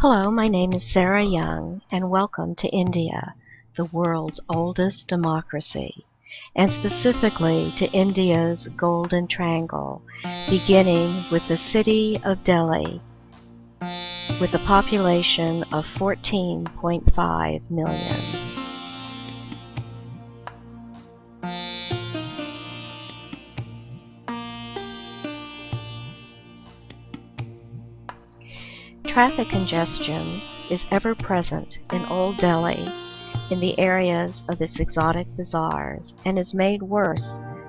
Hello, my name is Sarah Young, and welcome to India, the world's oldest democracy, and specifically to India's Golden Triangle, beginning with the city of Delhi, with a population of 14.5 million. Traffic congestion is ever present in Old Delhi in the areas of its exotic bazaars and is made worse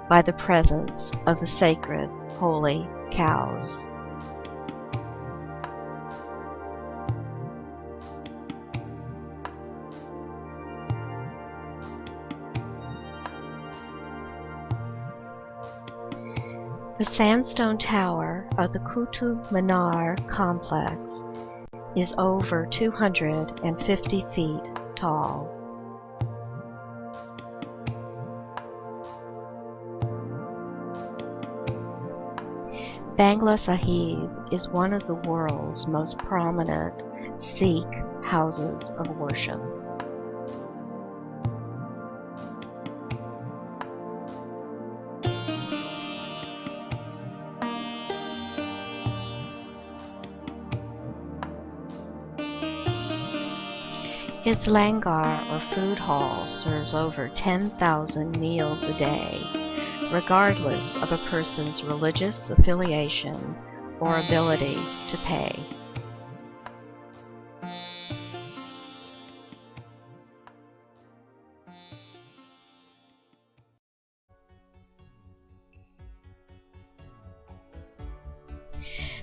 by the presence of the sacred holy cows. The sandstone tower of the Qutub Minar complex is over 250 feet tall. Bangla Sahib is one of the world's most prominent Sikh houses of worship. Its langar or food hall serves over 10,000 meals a day, regardless of a person's religious affiliation or ability to pay.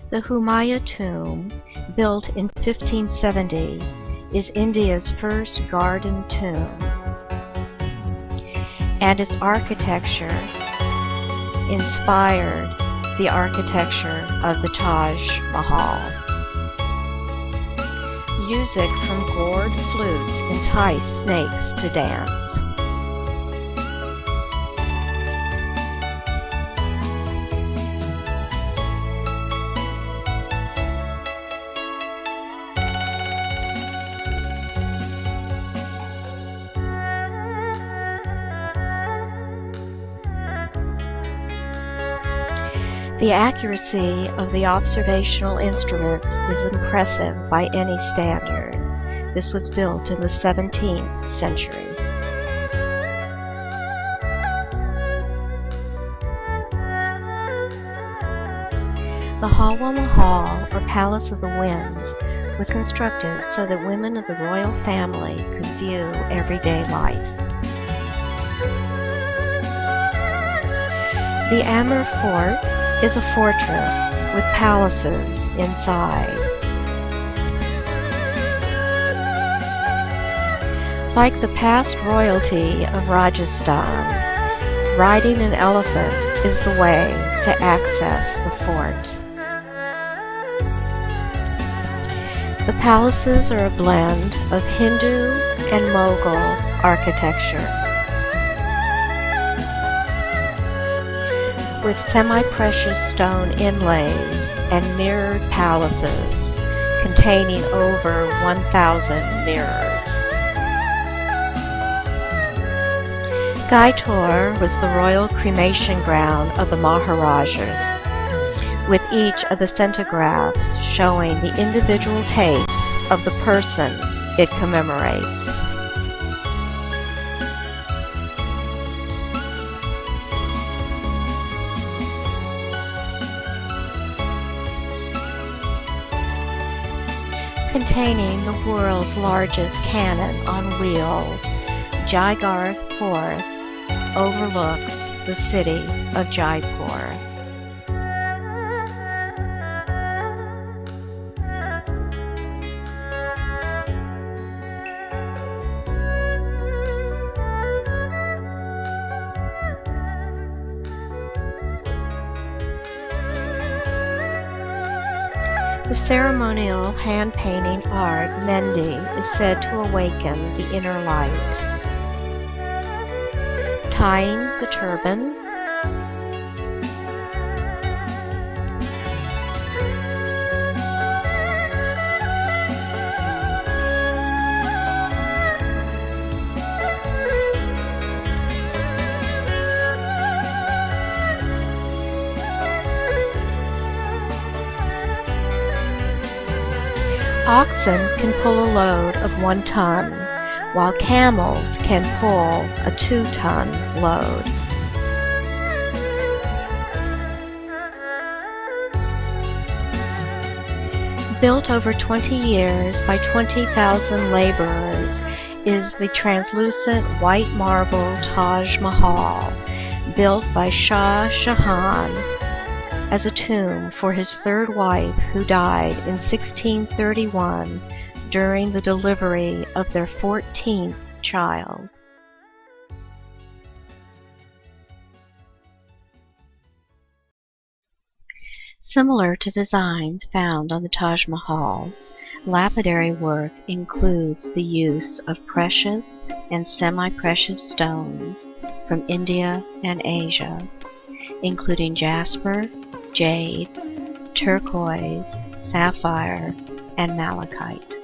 The Humayun tomb, built in 1570, is India's first garden tomb, and its architecture inspired the architecture of the Taj Mahal. Music from gourd flutes entice snakes to dance. The accuracy of the observational instruments is impressive by any standard. This was built in the 17th century. The Hawa Mahal, or Palace of the Winds, was constructed so that women of the royal family could view everyday life. The Amber Fort is a fortress with palaces inside. Like the past royalty of Rajasthan, riding an elephant is the way to access the fort. The palaces are a blend of Hindu and Mughal architecture, with semi-precious stone inlays and mirrored palaces containing over 1,000 mirrors. Gaitor was the royal cremation ground of the Maharajas, with each of the centigraphs showing the individual tastes of the person it commemorates. Containing the world's largest cannon on wheels, Jaigarh Fort overlooks the city of Jaipur. The ceremonial hand-painting art Mendi is said to awaken the inner light. Tying the turban, Oxen can pull a load of 1 ton, while camels can pull a 2-ton load. Built over 20 years by 20,000 laborers is the translucent white marble Taj Mahal, built by Shah Jahan as a tomb for his 3rd wife who died in 1631 during the delivery of their 14th child. Similar to designs found on the Taj Mahal, lapidary work includes the use of precious and semi-precious stones from India and Asia, including jasper, jade, turquoise, sapphire, and malachite.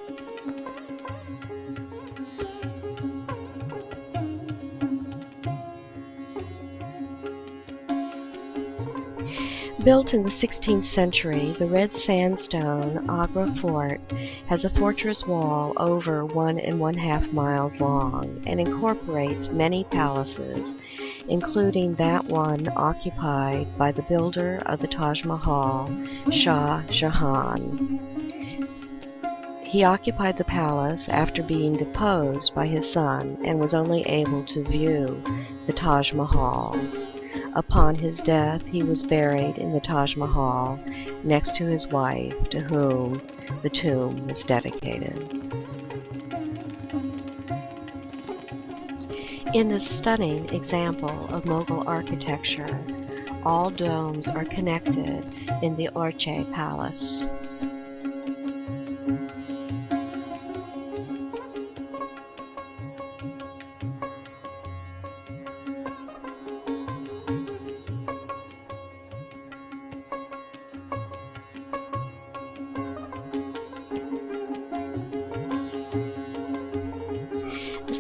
Built in the 16th century, the red sandstone Agra Fort has a fortress wall over 1½ miles long and incorporates many palaces, including that one occupied by the builder of the Taj Mahal, Shah Jahan. He occupied the palace after being deposed by his son and was only able to view the Taj Mahal. Upon his death, he was buried in the Taj Mahal next to his wife, to whom the tomb is dedicated. In this stunning example of Mughal architecture, all domes are connected in the Orche Palace.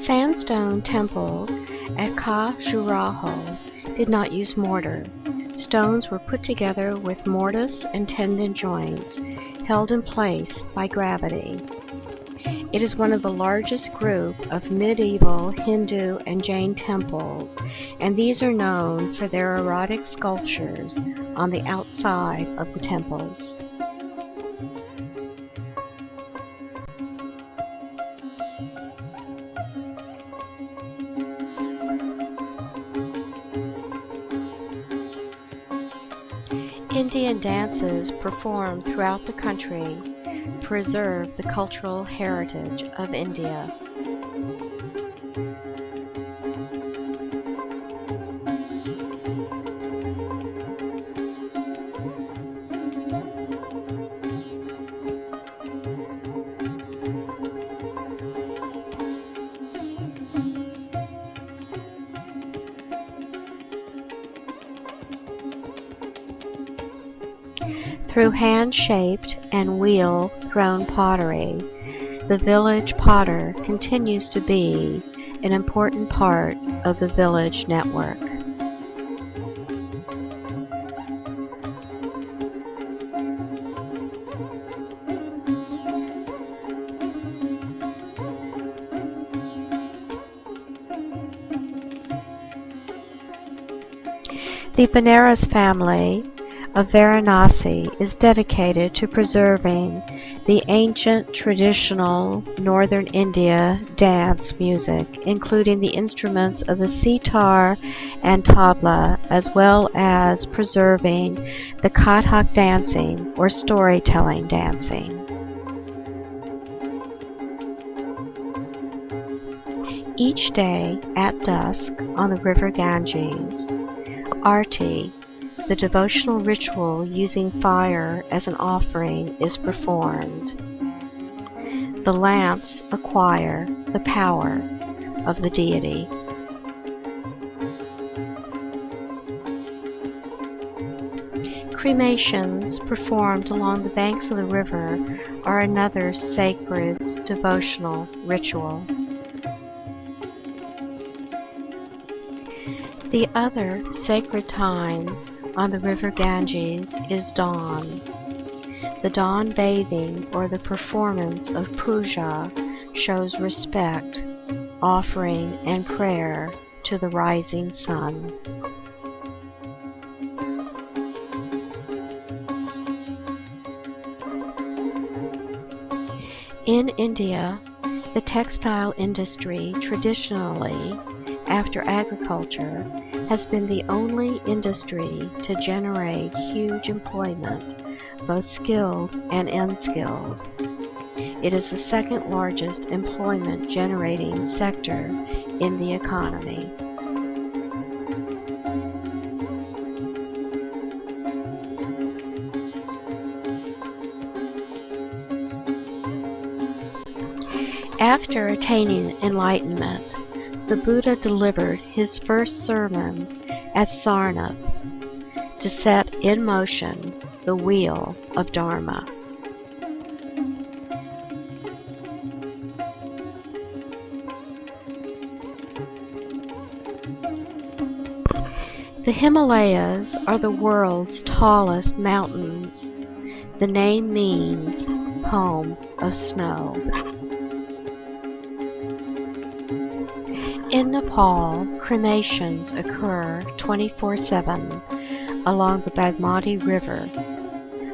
Sandstone temples at Khajuraho did not use mortar. Stones were put together with mortise and tendon joints, held in place by gravity. It is one of the largest group of medieval Hindu and Jain temples, and these are known for their erotic sculptures on the outside of the temples. Indian dances performed throughout the country preserve the cultural heritage of India. Through hand-shaped and wheel-thrown pottery, the village potter continues to be an important part of the village network. The Benares family of Varanasi is dedicated to preserving the ancient traditional northern India dance music, including the instruments of the sitar and tabla, as well as preserving the Kathak dancing or storytelling dancing. Each day at dusk on the river Ganges, Arti, the devotional ritual using fire as an offering, is performed. The lamps acquire the power of the deity. Cremations performed along the banks of the river are another sacred devotional ritual. The other sacred time on the river Ganges is dawn. The dawn bathing or the performance of puja shows respect, offering, and prayer to the rising sun. In India, the textile industry traditionally, after agriculture, has been the only industry to generate huge employment, both skilled and unskilled. It is the second largest employment generating sector in the economy. After attaining enlightenment, the Buddha delivered his first sermon at Sarnath to set in motion the wheel of Dharma. The Himalayas are the world's tallest mountains. The name means home of snow. In Nepal, cremations occur 24/7 along the Bagmati River,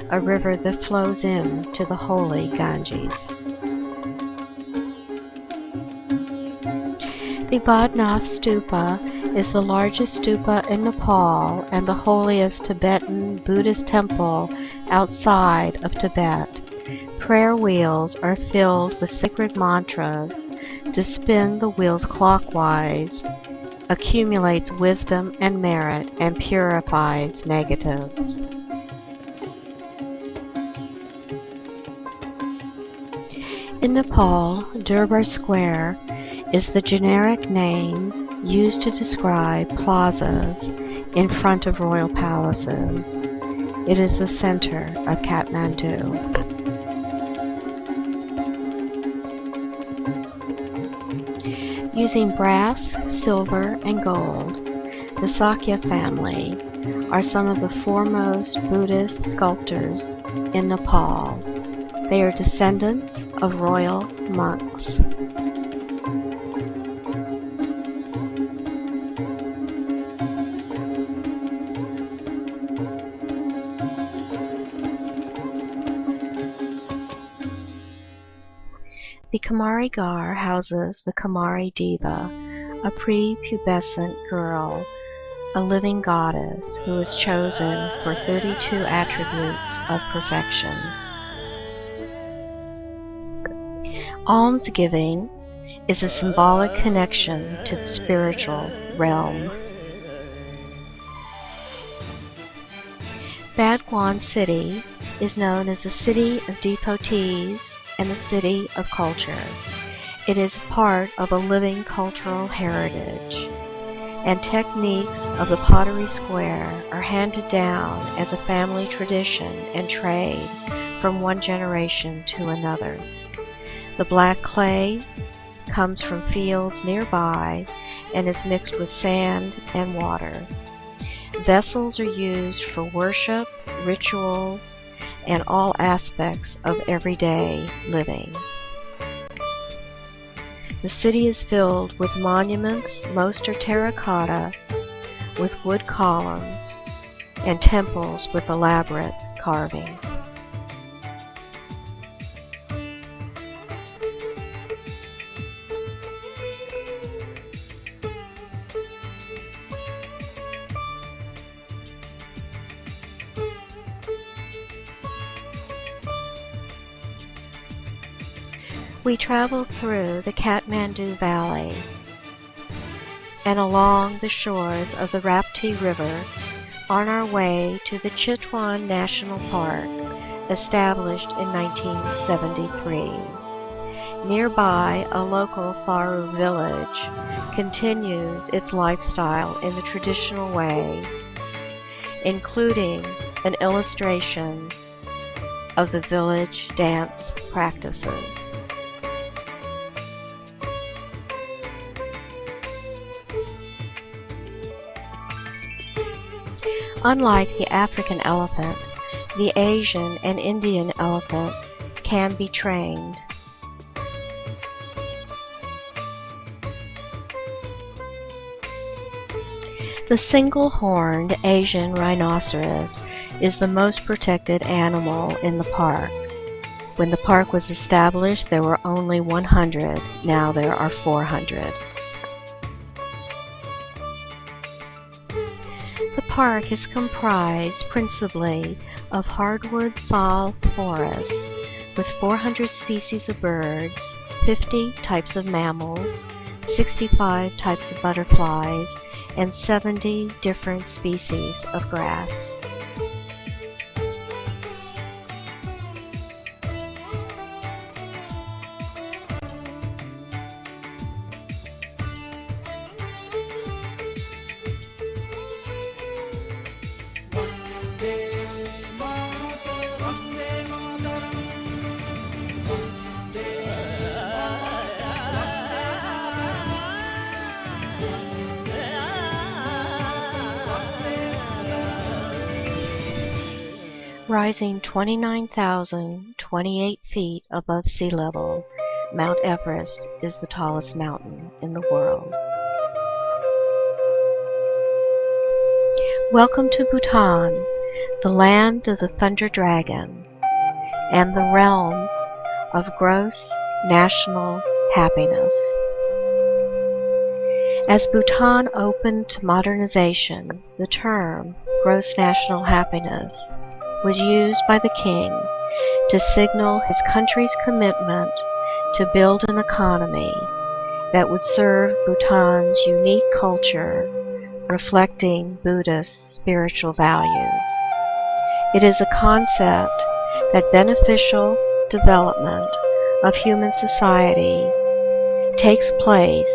a river that flows into the holy Ganges. The Badnath Stupa is the largest stupa in Nepal and the holiest Tibetan Buddhist temple outside of Tibet. Prayer wheels are filled with sacred mantras. To spin the wheels clockwise accumulates wisdom and merit and purifies negatives. In Nepal, Durbar Square is the generic name used to describe plazas in front of royal palaces. It is the center of Kathmandu. Using brass, silver, and gold, the Sakya family are some of the foremost Buddhist sculptors in Nepal. They are descendants of royal monks. The Kamari Gar houses the Kamari Deva, a prepubescent girl, a living goddess who is chosen for 32 attributes of perfection. Almsgiving is a symbolic connection to the spiritual realm. Badguan City is known as the City of Devotees and the City of Culture. It is part of a living cultural heritage, and techniques of the pottery square are handed down as a family tradition and trade from one generation to another. The black clay comes from fields nearby and is mixed with sand and water. Vessels are used for worship, rituals, and all aspects of everyday living. The city is filled with monuments, most are terracotta, with wood columns, and temples with elaborate carving. We travel through the Kathmandu Valley and along the shores of the Rapti River on our way to the Chitwan National Park, established in 1973. Nearby, a local Tharu village continues its lifestyle in the traditional way, including an illustration of the village dance practices. Unlike the African elephant, the Asian and Indian elephant can be trained. The single-horned Asian rhinoceros is the most protected animal in the park. When the park was established, there were only 100. Now there are 400. The park is comprised principally of hardwood saw forests with 400 species of birds, 50 types of mammals, 65 types of butterflies, and 70 different species of grass. Rising 29,028 feet above sea level, Mount Everest is the tallest mountain in the world. Welcome to Bhutan, the land of the Thunder Dragon, and the realm of gross national happiness. As Bhutan opened to modernization, the term gross national happiness was used by the king to signal his country's commitment to build an economy that would serve Bhutan's unique culture, reflecting Buddhist spiritual values. It is a concept that beneficial development of human society takes place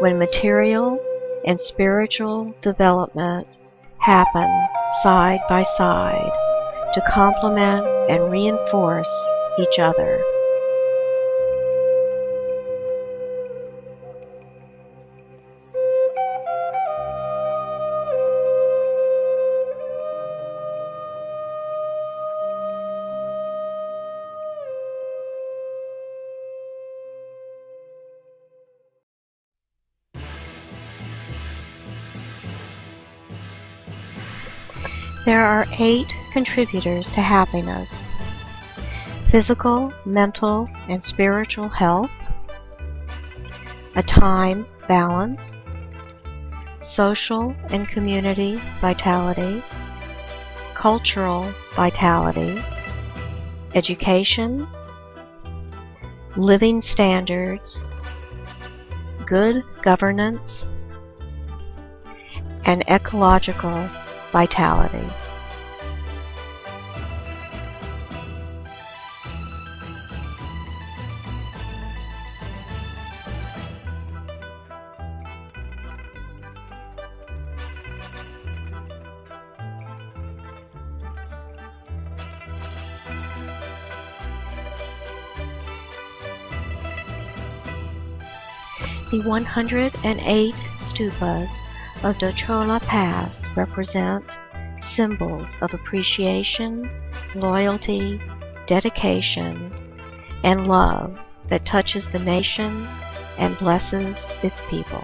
when material and spiritual development happen side by side to complement and reinforce each other. There are 8 contributors to happiness: physical, mental, and spiritual health, a time balance, social and community vitality, cultural vitality, education, living standards, good governance, and ecological vitality. The 108 stupas of Dochola Pass represent symbols of appreciation, loyalty, dedication, and love that touches the nation and blesses its people.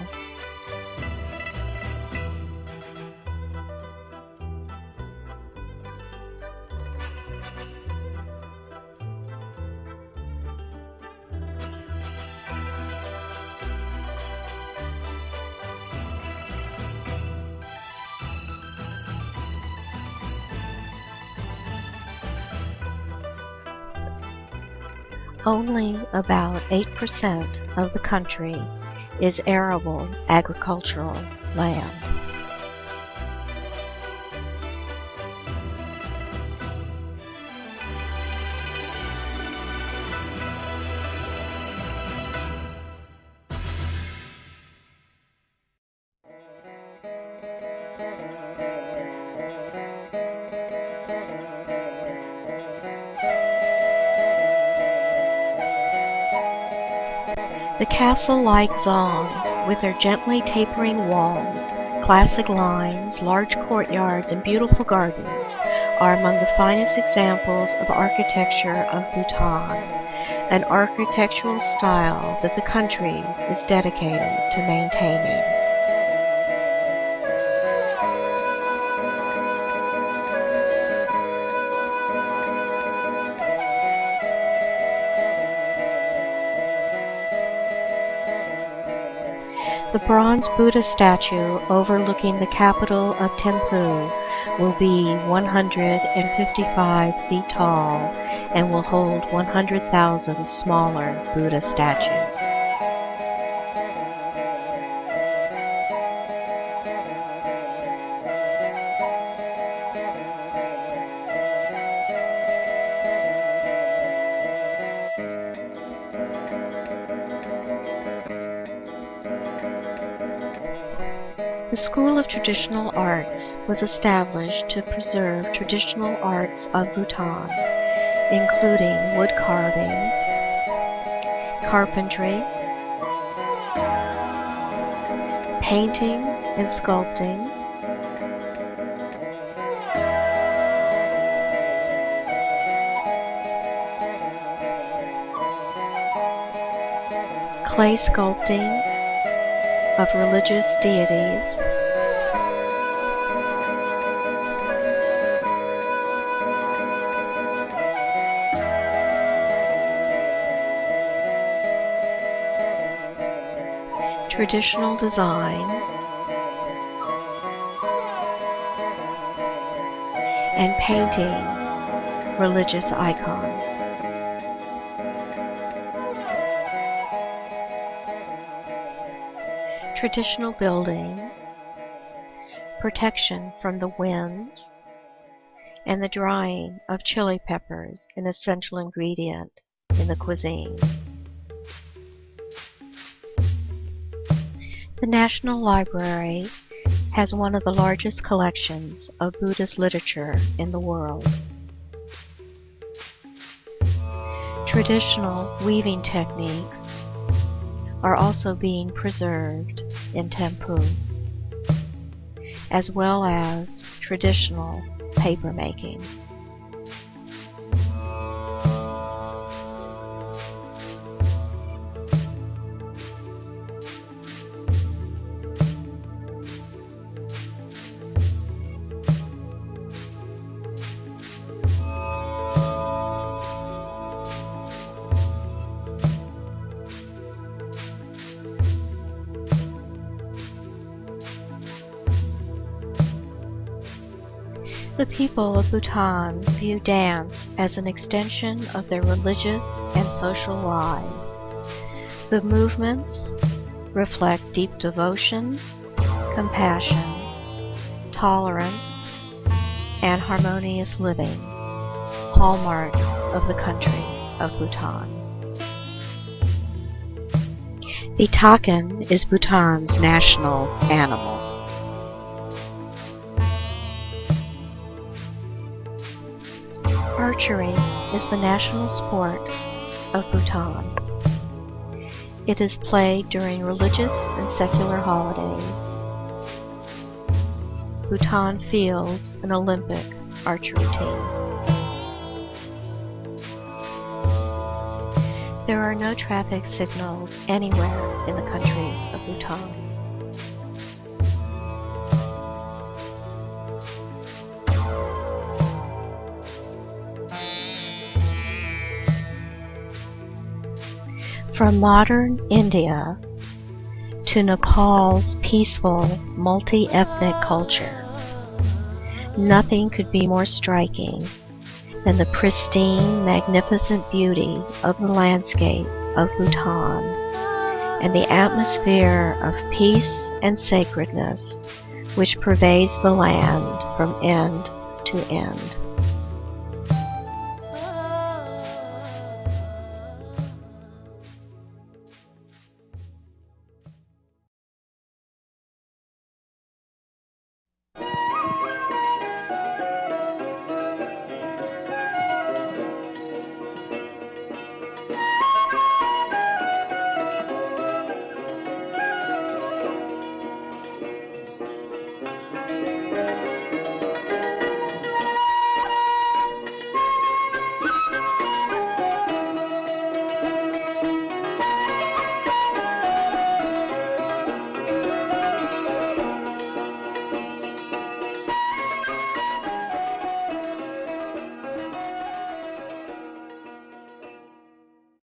Only about 8% of the country is arable agricultural land. The castle-like zongs, with their gently tapering walls, classic lines, large courtyards, and beautiful gardens, are among the finest examples of architecture of Bhutan, an architectural style that the country is dedicated to maintaining. The bronze Buddha statue overlooking the capital of Thimphu will be 155 feet tall and will hold 100,000 smaller Buddha statues. The School of Traditional Arts was established to preserve traditional arts of Bhutan, including wood carving, carpentry, painting and sculpting, clay sculpting of religious deities, traditional design, and painting religious icons. Traditional building, protection from the winds, and the drying of chili peppers, an essential ingredient in the cuisine. The National Library has one of the largest collections of Buddhist literature in the world. Traditional weaving techniques are also being preserved in Thimphu, as well as traditional paper making. The people of Bhutan view dance as an extension of their religious and social lives. The movements reflect deep devotion, compassion, tolerance, and harmonious living, hallmarks of the country of Bhutan. The takin is Bhutan's national animal. Archery is the national sport of Bhutan. It is played during religious and secular holidays. Bhutan fields an Olympic archery team. There are no traffic signals anywhere in the country of Bhutan. From modern India to Nepal's peaceful, multi-ethnic culture, nothing could be more striking than the pristine, magnificent beauty of the landscape of Bhutan and the atmosphere of peace and sacredness which pervades the land from end to end.